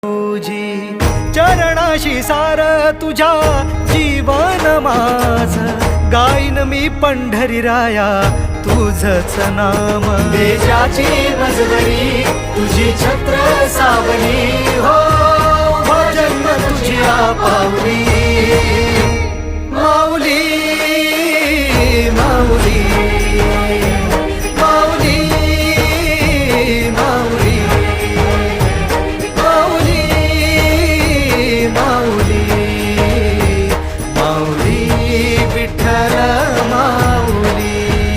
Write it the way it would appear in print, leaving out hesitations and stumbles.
तुझी चरणाशी सार तुझ्या जीवन माझ गाईन मी पंढरी राया तुझच नाम देशाची मजबरी तुझी छत्र सावली हो जन्म तुझी पावली